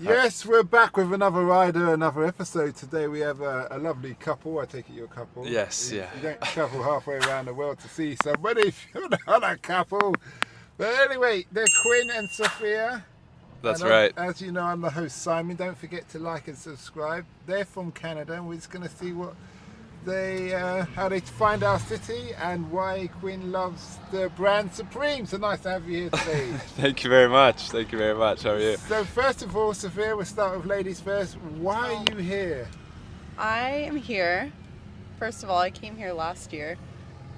Yes, we're back with another rider, another episode. Today we have a lovely couple. I take it you're a couple. Yes, you, yeah. You don't travel halfway around the world to see somebody if you're not a couple. But anyway, they're Quinn and Sophia. That's and right. As you know, I'm the host, Simon. Don't forget to like and subscribe. They're from Canada, and we're just going to see what how they find our city and why Quinn loves the brand Supreme. So nice to have you here today. Thank you very much. Thank you very much. How are you? So first of all, Sophia, we'll start with ladies first. Why are you here? I am here. First of all, I came here last year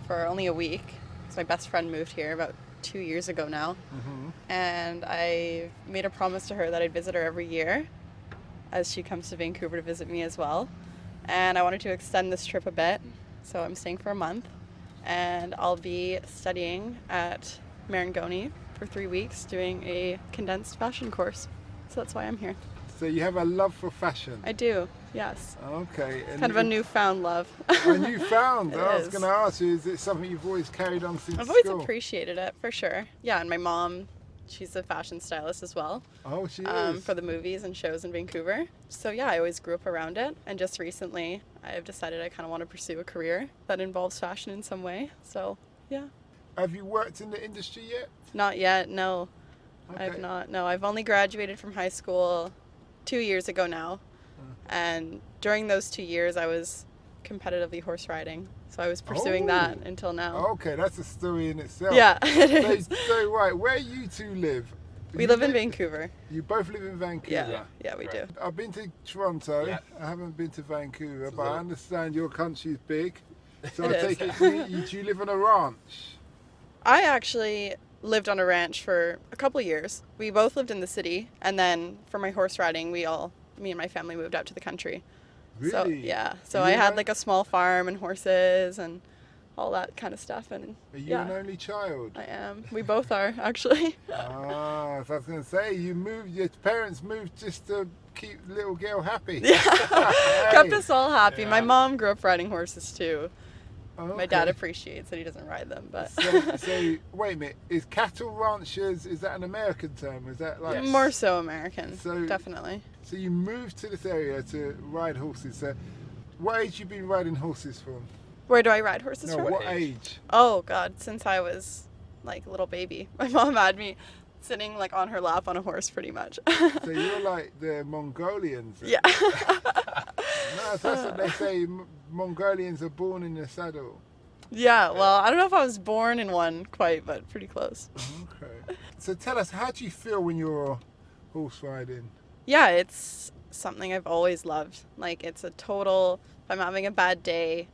for only a week. So my best friend moved here about 2 years ago now. Mm-hmm. And I made a promise to her that I'd visit her every year as she comes to Vancouver to visit me as well. And I wanted to extend this trip a bit, so I'm staying for a month. And I'll be studying at Marangoni for 3 weeks, doing a condensed fashion course. So that's why I'm here. So you have a love for fashion? I do, yes. Okay. And Kind of a newfound love. A newfound? It I was is. going to ask you, is it something you've always carried on since I've always school? appreciated it, for sure. Yeah, and my mom, she's a fashion stylist as well. Oh, she is? For the movies and shows in Vancouver. So yeah, I always grew up around it. And just recently, I've decided I kind of want to pursue a career that involves fashion in some way. So yeah. Have you worked in the industry yet? Not yet, no. Okay. I've not. No, I've only graduated from high school 2 years ago now. And during those 2 years, I was competitively horse riding. So I was pursuing that until now. Okay, that's a story in itself. Yeah, it is. So right, where you two live? We live in Vancouver. You both live in Vancouver? Yeah, we do. I've been to Toronto. Yeah. I haven't been to Vancouver, but I understand your country's big. So It I is. take it you live on a ranch? I actually lived on a ranch for a couple of years. We both lived in the city, and then for my horse riding, me and my family moved out to the country. So Really? yeah, so Are I you had an- like a small farm and horses and all that kind of stuff. And Are you yeah, an only child? I am. We both are actually. Ah, so I was going to say, your parents moved just to keep little girl happy. Yeah, kept Hey. us all happy. My Yeah. mom grew up riding horses too. My dad Okay. appreciates that he doesn't ride them, but So wait a minute, is cattle ranchers, is that an American term? Is that like... Yes. more so American, So- definitely. So you moved to this area to ride horses. So what age you been riding horses from? Where do I ride horses No, from? what age? Oh God, since I was like a little baby. My mom had me sitting like on her lap on a horse pretty much. So you're like the Mongolians. then? Yeah. No, that's what they say. Mongolians are born in the saddle. Yeah, well, I don't know if I was born in one quite, but pretty close. Okay. So tell us, how do you feel when you're horse riding? Yeah, it's something I've always loved. Like it's a total, if I'm having a bad day,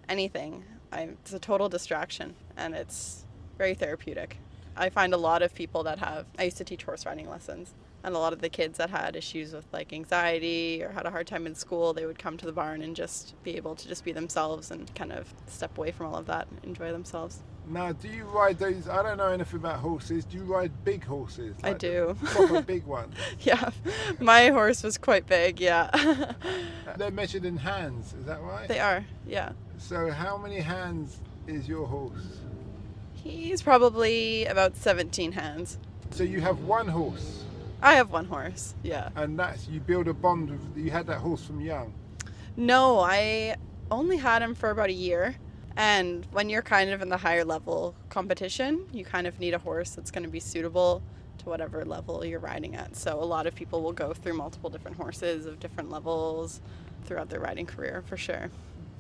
anything, it's a total distraction and it's very therapeutic. I find a lot of people I used to teach horse riding lessons, and a lot of the kids that had issues with like anxiety or had a hard time in school, they would come to the barn and just be able to just be themselves and kind of step away from all of that and enjoy themselves. Now, do you ride those, I don't know anything about horses, do you ride big horses? I do. The proper big ones? Yeah, my horse was quite big, yeah. They're measured in hands, is that right? They are, yeah. So how many hands is your horse? He's probably about 17 hands. So you have one horse, I have one horse, yeah. and you build a bond with, you had that horse from young. No, I only had him for about a year. And when you're kind of in the higher level competition, you kind of need a horse that's going to be suitable to whatever level you're riding at. So a lot of people will go through multiple different horses of different levels throughout their riding career, for sure.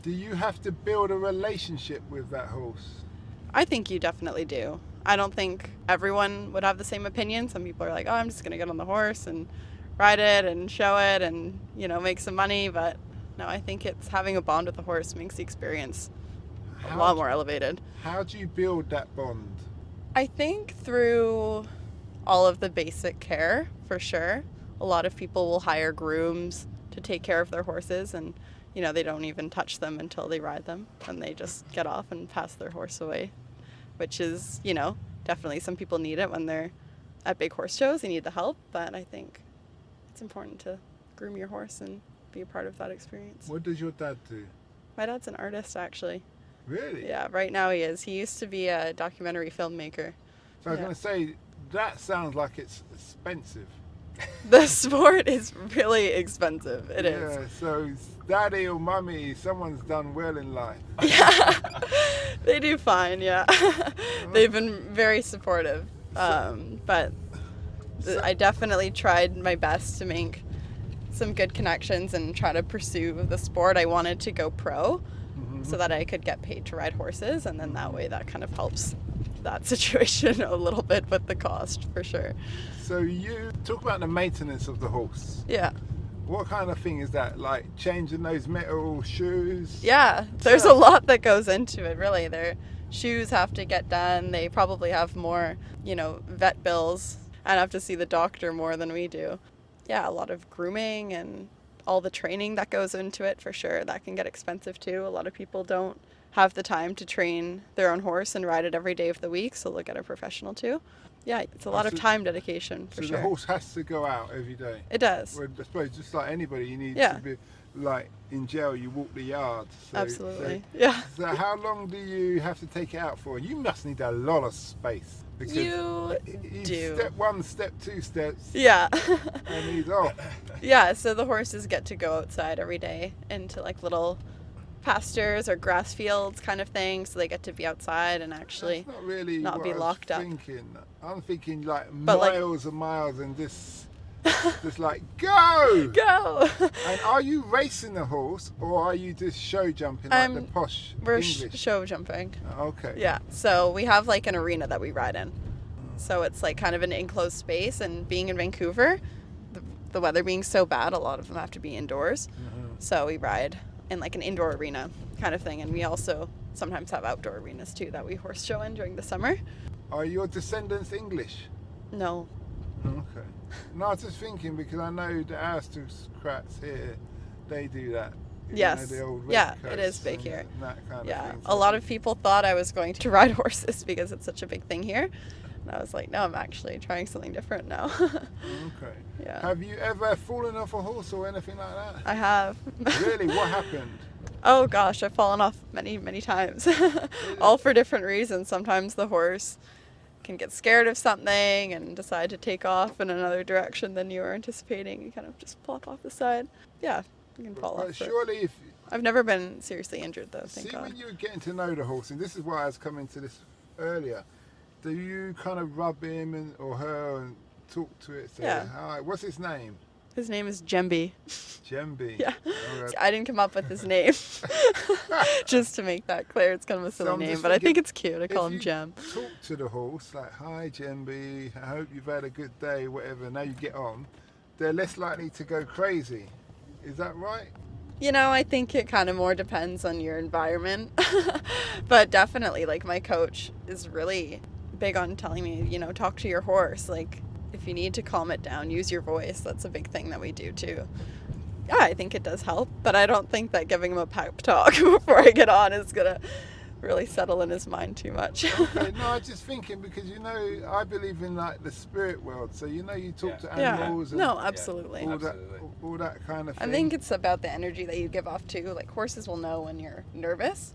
Do you have to build a relationship with that horse? I think you definitely do. I don't think everyone would have the same opinion. Some people are like, oh, I'm just going to get on the horse and ride it and show it and, make some money. But no, I think it's having a bond with the horse makes the experience a lot more elevated. How do you build that bond? I think through all of the basic care, for sure. A lot of people will hire grooms to take care of their horses, and they don't even touch them until they ride them, and they just get off and pass their horse away, which is, definitely some people need it when they're at big horse shows. They need the help, but I think it's important to groom your horse and be a part of that experience. What does your dad do? My dad's an artist, actually. Really? Yeah, right now he is. He used to be a documentary filmmaker. So I was Yeah. going to say, that sounds like it's expensive. The sport is really expensive. It is. Yeah, so daddy or mummy, someone's done well in life. Yeah, they do fine. Yeah, they've been very supportive. But I definitely tried my best to make some good connections and try to pursue the sport. I wanted to go pro so that I could get paid to ride horses, and then that way that kind of helps that situation a little bit with the cost for sure. So you talk about the maintenance of the horse. Yeah. What kind of thing is that? Like changing those metal shoes? Yeah, there's a lot that goes into it, really. Their shoes have to get done. They probably have more, vet bills and have to see the doctor more than we do. Yeah, a lot of grooming and all the training that goes into it, for sure. That can get expensive too. A lot of people don't have the time to train their own horse and ride it every day of the week, so they'll get a professional too. Yeah, it's a lot of time dedication, for so sure. The horse has to go out every day? It does. Well, I suppose just like anybody, you need Yeah. to be, like in jail, you walk the yard. So, Absolutely. So, Yeah. So how long do you have to take it out for? You must need a lot of space. Because You he's do. Step 1, step 2 steps, Yeah. and he's off. Yeah, so the horses get to go outside every day into like little pastures or grass fields kind of thing, so they get to be outside and actually That's not really not what be I was locked up. thinking. I'm thinking like But, like- miles and miles and just like go. go. And are you racing the horse or are you just show jumping like the posh We're English? show jumping. Okay. Yeah, so we have like an arena that we ride in. So it's like kind of an enclosed space, and being in Vancouver, the weather being so bad, a lot of them have to be indoors. So we ride in like an indoor arena kind of thing, and we also sometimes have outdoor arenas too that we horse show in during the summer. Are your descendants English? No. Okay. No, I was just thinking because I know the aristocrats here, they do that. You Yes. know, the old Yeah, redcoats it is big and here. That kind Yeah, of thing. a lot of people thought I was going to ride horses because it's such a big thing here. And I was like, no, I'm actually trying something different now. Okay. Yeah. Have you ever fallen off a horse or anything like that? I have. Really? What happened? Oh gosh, I've fallen off many, many times. All for different reasons. Sometimes the horse can get scared of something and decide to take off in another direction than you were anticipating. You kind of just plop off the side. Yeah, you can fall But off. But surely if I've never been seriously injured though, thank see God. when you were getting to know the horse, and this is why I was coming to this earlier, do you kind of rub him or her and talk to it? Say, Yeah. hi, what's his name? His name is Jemby. Jemby. Yeah. All right. I didn't come up with his name. Just to make that clear, it's kind of a silly I'm name, just but I think thinking, it's cute. I call If him you Jem. Talk to the horse like, hi Jemby, I hope you've had a good day, whatever. Now you get on, they're less likely to go crazy. Is that right? I think it kind of more depends on your environment. But definitely, like, my coach is really big on telling me, talk to your horse. Like, if you need to calm it down, use your voice. That's a big thing that we do too. Yeah, I think it does help, but I don't think that giving him a pep talk before I get on is gonna really settle in his mind too much. Okay, no, I was just thinking because I believe in like the spirit world. So you talk to Yeah, animals and no, absolutely. all that kind of thing. I think it's about the energy that you give off too. Like, horses will know when you're nervous,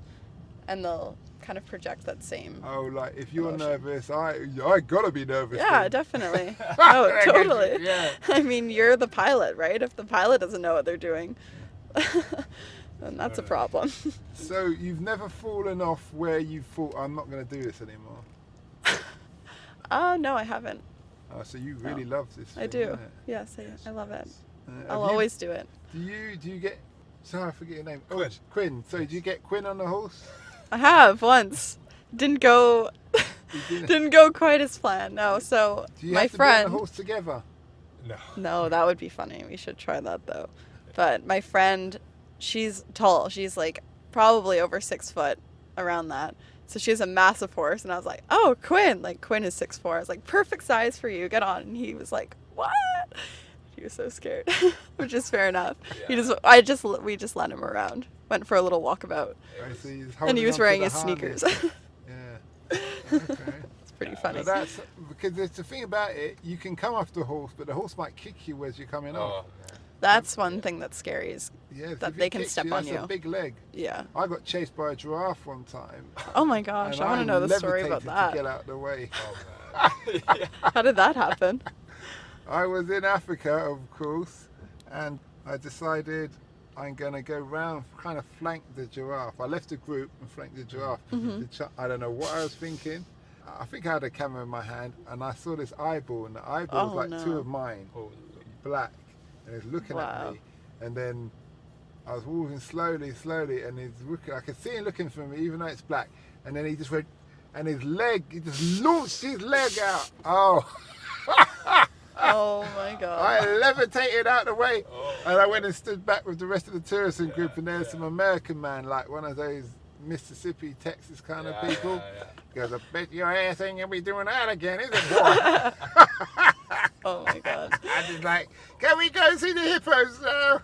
and they'll kind of project that same. Oh, like if you're emotion. nervous, I gotta be nervous. Yeah, then. definitely. No, totally. Yeah. I mean, you're the pilot, right? If the pilot doesn't know what they're doing, then that's a problem. So you've never fallen off where you thought I'm not going to do this anymore. No, I haven't. Oh, so you really love this. I thing, do. innit? Yes, I love it. Have I'll you- always do it. Do you get? Sorry, I forget your name. Oh, Quinn. Quinn. So do you get Quinn on the horse? I have once. Didn't go. You didn't? Didn't go quite as planned. No. So Do you my have to be on friend. the horse together? No. No, that would be funny. We should try that though. But my friend, she's tall. She's like probably over 6 foot, around that. So she has a massive horse, and I was like, "Oh, Quinn!" Like, Quinn is 6'4". I was like, "Perfect size for you. Get on." And he was like, "What?" He was so scared, which is fair enough. Yeah. We just let him around. Went for a little walkabout, I see he's and holding he was on to wearing the his harness. sneakers. Yeah. Okay. It's pretty funny. But that's because there's the thing about it. You can come off the horse, but the horse might kick you as you're coming off. Oh, That's one thing that's scary. Is Yeah, that if they it can kicks step on that's you. a big leg. yeah. I got chased by a giraffe one time. Oh my gosh, and I want to know the story about levitated to that. get out of the way. oh man. How did that happen? I was in Africa, of course, and I decided I'm going to go round, kind of flank the giraffe. I left the group and flanked the giraffe. I don't know what I was thinking. I think I had a camera in my hand, and I saw this eyeball, and the eyeball was like two of mine, black, and he was looking at me. And then I was walking slowly, and he's looking. I could see him looking for me, even though it's black. And then he just went, and he just launched his leg out. Oh. Oh my God. I levitated out the way, and I went and stood back with the rest of the tourism group, and there's some American man, like one of those Mississippi, Texas kind of people. He goes, I bet your ass ain't gonna be doing that again, is it, boy? Oh my God. I just like, can we go see the hippos now?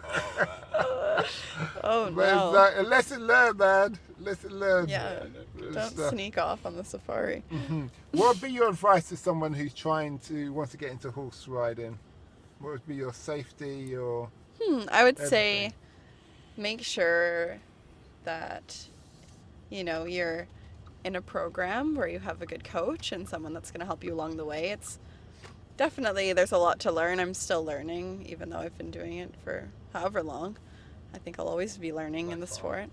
Oh But no. it's like a lesson learned, man. Lesson learned. Yeah. Don't sneak off on the safari. What would be your advice to someone who's wants to get into horse riding? What would be your safety or? I would say make sure that, you're in a program where you have a good coach and someone that's going to help you along the way. It's definitely, there's a lot to learn. I'm still learning, even though I've been doing it for however long. I think I'll always be learning in the sport,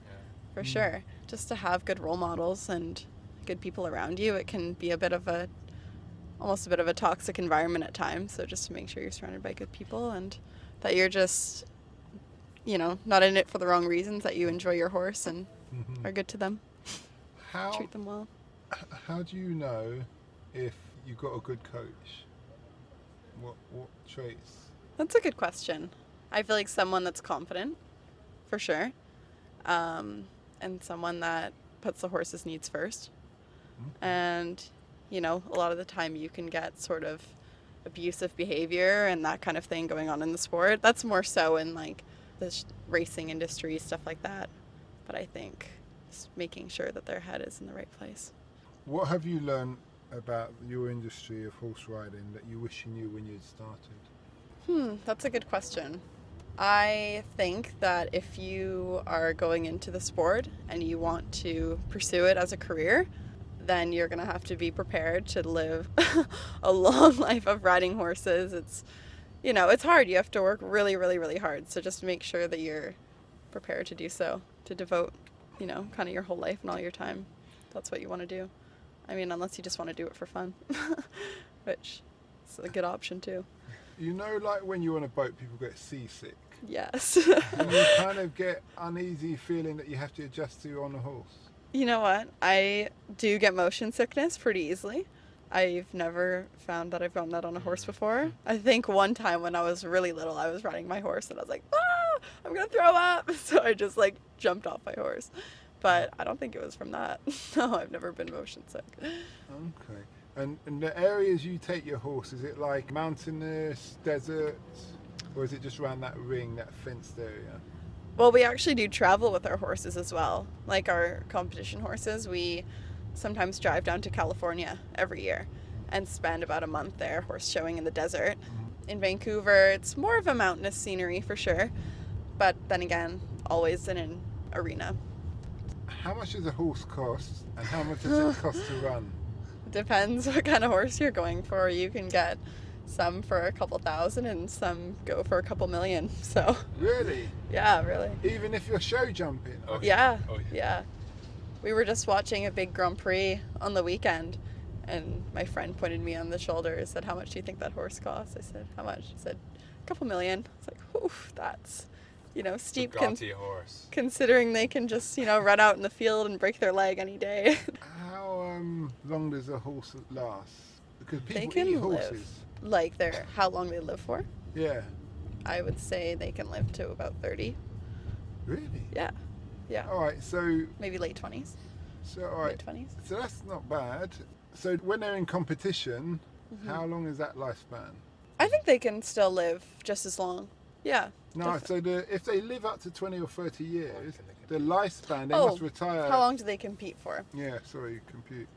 for sure. Just to have good role models and good people around you. It can be almost a bit of a toxic environment at times. So just to make sure you're surrounded by good people and that you're just, not in it for the wrong reasons, that you enjoy your horse and are good to them. Treat them well. How do you know if you got a good coach? What traits? That's a good question. I feel like someone that's confident, for sure, and someone that puts the horse's needs first. And, a lot of the time you can get sort of abusive behavior and that kind of thing going on in the sport. That's more so in like the racing industry, stuff like that. But I think just making sure that their head is in the right place. What have you learned about your industry of horse riding that you wish you knew when you'd started? That's a good question. I think that if you are going into the sport and you want to pursue it as a career, then you're going to have to be prepared to live a long life of riding horses. It's, it's hard. You have to work really, really, really hard. So just make sure that you're prepared to do so, to devote, kind of your whole life and all your time. That's what you want to do. I mean, unless you just want to do it for fun, which is a good option too. Like when you're on a boat, people get seasick. Yes. And you kind of get uneasy feeling that you have to adjust to on a horse. You know what? I do get motion sickness pretty easily. I've never found that I've gotten that on a horse before. I think one time when I was really little, I was riding my horse and I was like, I'm going to throw up. So I just jumped off my horse. But I don't think it was from that. No, I've never been motion sick. Okay. And the areas you take your horse, is it like mountainous, desert, or is it just around that ring, that fenced area? Well, we actually do travel with our horses as well. Like our competition horses, we sometimes drive down to California every year and spend about a month there horse showing in the desert. In Vancouver, it's more of a mountainous scenery for sure. But then again, always in an arena. How much does a horse cost and how much does it cost to run? Depends what kind of horse you're going for. You can get some for a couple thousand and some go for a couple million. So Really? yeah, really. Even if you're show jumping? Oh, Yeah, Oh, yeah. We were just watching a big Grand Prix on the weekend and my friend pointed me on the shoulder and said, how much do you think that horse costs? I said, how much? He said, a couple million. I was like, oof, that's, steep Bugatti horse. considering they can just, run out in the field and break their leg any day. How long does a horse last? Because They people can eat live. horses. How long they live for? Yeah. I would say they can live to about 30. Really? Yeah. Yeah. All right. So Maybe late 20s. all right. Mid 20s. So that's not bad. So when they're in competition, how long is that lifespan? I think they can still live just as long. Yeah. No. definitely. So if they live up to 20 or 30 years, the lifespan they Oh, must retire. How long do they compete for? Yeah. Sorry. Compute.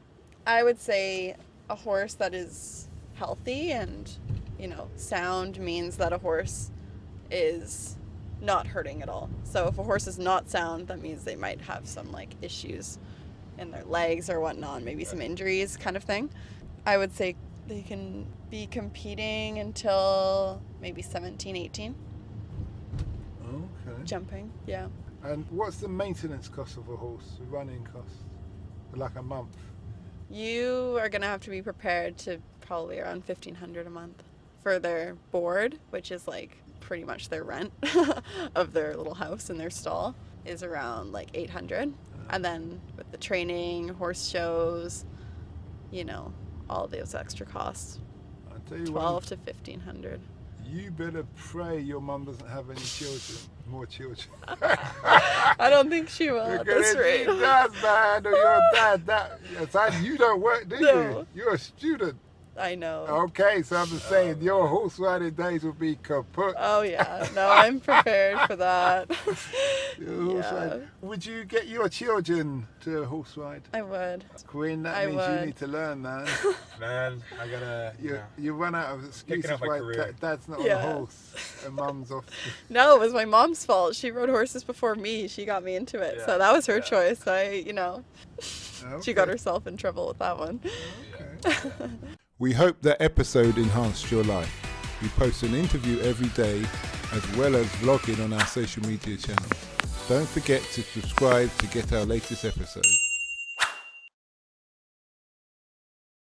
I would say a horse that is healthy and, sound means that a horse is not hurting at all. So if a horse is not sound, that means they might have some issues in their legs or whatnot, maybe some injuries kind of thing. I would say They can be competing until maybe 17, 18. Okay. Jumping, yeah. And what's the maintenance cost of a horse, the running cost? Like a month? You are going to have to be prepared to probably around $1,500 a month for their board, which is like pretty much their rent of their little house and their stall is around like $800. And then with the training, horse shows, you know, all those extra costs, I'll tell you 12 to 1,500. You better pray your mum doesn't have any children, more children. I don't think she will at Because this if rate. she does, man, or your dad, son, you don't work, do No. you? You're a student. I know. Okay, so I'm just saying your horse riding days will be kaput. Oh yeah, no, I'm prepared for that. Your horse Yeah. ride. Would you get your children to horse ride? I would. Quinn, that I means you would. need to learn, man. Man, I gotta. You run out of excuses up my why career. dad's not Yeah. on a horse and mum's off. No, it was my mom's fault. She rode horses before me. She got me into it, so Yeah, that was her yeah. choice. She got Okay. herself in trouble with that one. We hope that episode enhanced your life. We post an interview every day as well as vlogging on our social media channels. Don't forget to subscribe to get our latest episodes.